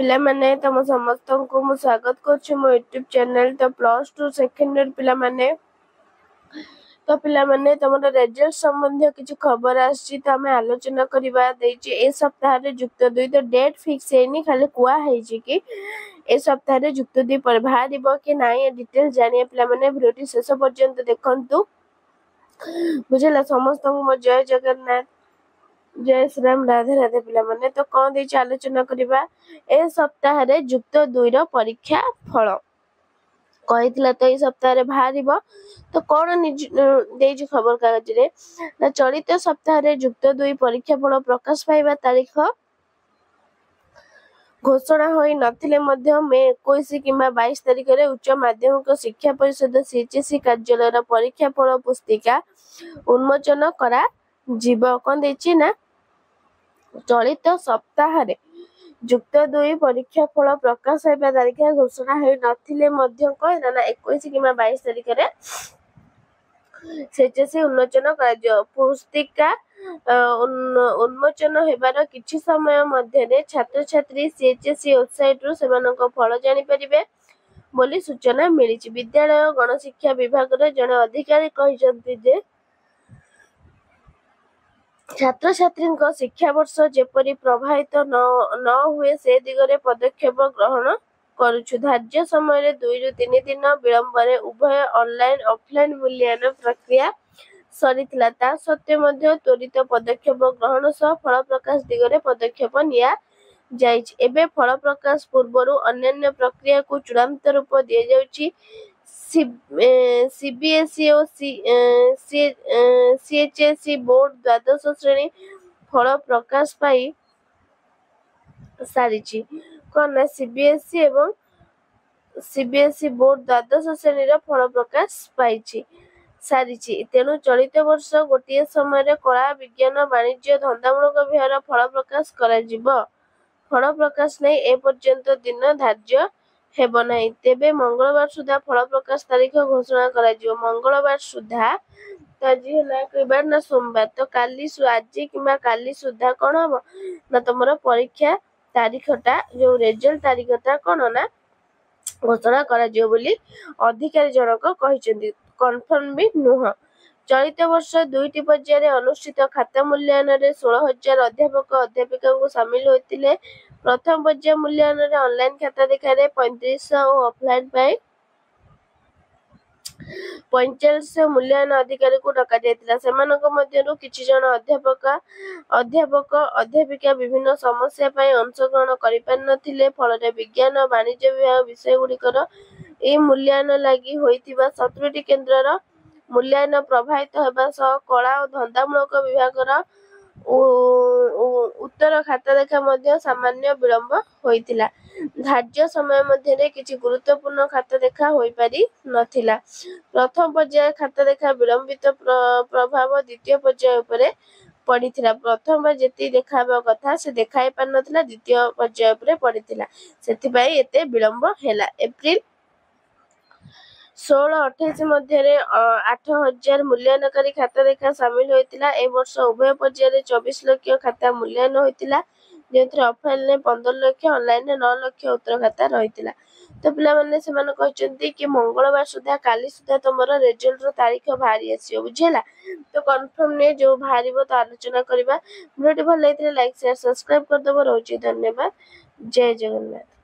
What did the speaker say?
ପିଲାମାନେ ତମ ସମସ୍ତଙ୍କୁ ମୁଁ ସ୍ୱାଗତ କରୁଛି ମୋ ୟୁଟ୍ୟୁବ ଚ୍ୟାନେଲ। ତ +2 ସେକେଣ୍ଡ ଇୟର ପିଲାମାନେ ପିଲାମାନେ ତମର ରେଜଲ୍ଟ ସମ୍ବନ୍ଧୀୟ କିଛି ଖବର ଆସିଛି ତ ଆମେ ଆଲୋଚନା କରିବା ଦେଇଛି। ଏ ସପ୍ତାହରେ ଯୁକ୍ତ 2 ତ ଡେଟ୍ ଫିକ୍ସ ହେଇନି, ଖାଲି କୁହା ହେଇଛି କି ଏ ସପ୍ତାହରେ ଯୁକ୍ତ 2 ପରେ ବାହାରିବ କି ନାହିଁ ଏ ଡିଟେଲ ଜାଣିବା ପିଲାମାନେ ଭିଡ଼ିଓଟି ଶେଷ ପର୍ଯ୍ୟନ୍ତ ଦେଖନ୍ତୁ, ବୁଝିଲା। ସମସ୍ତଙ୍କୁ ମୋ ଜୟ ଜଗନ୍ନାଥ, जय श्री राम, राधे राधे पिलाମାନେ। तो कौन देछि आलोचना करिबा ए सप्ताह रे युक्त 2 रो परीक्षा फल कहितला। तो ए सप्ताह रे बाहरिबो तो कौन देछि खबर कागज रे ना चलित सप्ताह रे युक्त 2 परीक्षा फल प्रकाश पाइबा तारीख घोषणा होई नथिले मध्य मे 21 किंबा 22 तारीख रे उच्च माध्यमिक शिक्षा परिषद सीएचएससी कार्यालय रो परीक्षा फल पुस्तिका उन्मोचन करा जीव। कौन देछि ना चलित सप्ताह रे युक्त 2 परीक्षा फल प्रकाश होइबा तारीख घोषणा होई नथिले मध्य कहना ना 21 किंबा 22 तारीख रे सीएचएससी उन्मोचन करा पुस्तिका उन्मोचन हेबार किछि समय मध्य छात्र छात्री सीएचएससी वेबसाइट रु सेमानक फल जानि परिबे बोली सूचना मिली। विद्यालय गणशिक्षा विभाग रे जने अधिकारी कहिसंती जे छात्र छात्री शिक्षा वर्ष जेपरी प्रभावित न हुए से दिगरे पदक्षेप ग्रहण करुछु। धार्य समय 2 ରୁ 3 दिन विलंबरे उभय ऑनलाइन ऑफलाइन मूल्यांकन प्रक्रिया सरीथिला। ता सत्वे मध्य त्वरित पदक्षेप ग्रहण सह फल प्रकाश दिगरे पदक्षेप निया जाइछ। एबे फल प्रकाश पूर्वरु अन्य प्रक्रिया को चूड़ांत रूप दिया जाउछि। सीबीएसई और सीएचएसई बोर्ड द्वादश श्रेणी फल प्रकाश पाई सारिछि। कौन ना सीबीएसई एवं सीबीएसई बोर्ड द्वादश श्रेणी फल प्रकाश पाई सारिछि। तेणु चलित वर्ष गोटे समय कला विज्ञान वाणिज्य धंदामूलक विभाग फल प्रकाश करा फल प्रकाश नहीं ए पर्यंत दिन धार्य हेब नहीं। तेबे मंगलवार सुधा फल प्रकाश तारीख घोषणा करा मंगलवार सुधा तो आज है ना सोमवार तो काली आज किंबा काली सुधा कौन हम ना तुम परीक्षा तारीखटा जो रेजल्ट तारीखटा कौन ना घोषणा करा बोली अधिकारी जनक कहिसेंती। कन्फर्म भी नुह। चलित वर्ष 2टी पर्याय अनुष्ठित खाता मूल्यांकन रे 16,000 अध्यापक अध्यापिका को शामिल होते। प्रथम पर्याय मूल्यांकन ऑनलाइन खाता देखा 3500 और ऑफलाइन पाई 4500 मूल्यांकन अधिकारी को डका जायतिला। सेमानक मध्यरु किछि जन अध्यापक अध्यापिका विभिन्न समस्या पाई अंशग्रहण करि पार नथिले। फलरे विज्ञान वाणिज्य विभाग विषय गुड़िकर ए मूल्यांकन लागि होइतिबा 17टी केन्द्रर मूल्यांकन प्रभावित हेबा सह कला और धंदामूलक विभागर उत्तर खाता देखा मध्य सामान्य विलंब होइतिला। धार्य समय मध्य किछि गुरुत्वपूर्ण खाता देखा होई पारि नथिला। प्रथम पर्याय खाता देखा विलंबित प्रभाव द्वितीय पर्याय उपरे पड़िथिला। प्रथम बार जेति देखाबा कथा से देखाई पार नथिला, द्वितीय पर्याय उपरे पड़िथिला, सेति पई एते विलंब हैला। एप्रिल 16-28 मध्य 8,000 मूल्यांकनकारी खाता देखा सामिल होइतिला। ए वर्ष उभय पर्याय 24 लाख खाता मूल्यांकन होइतिला, जेथरे ऑफलाइन ने 15 लाख ऑनलाइन ने 9 लाख उत्तर खाता रहितिला। तो पिला माने से माने कहचंती कि मंगलवार सुधा काली सुधा तमरो रिजल्ट रो तारीख बाहरी आसीयो, बुझेला। तो कंफर्म ने जो बाहरीबो तो आलोचना करबा। वीडियो भल लागिले लाइक शेयर सब्सक्राइब कर दबो। रहउची धन्यवाद। जय जगन्नाथ।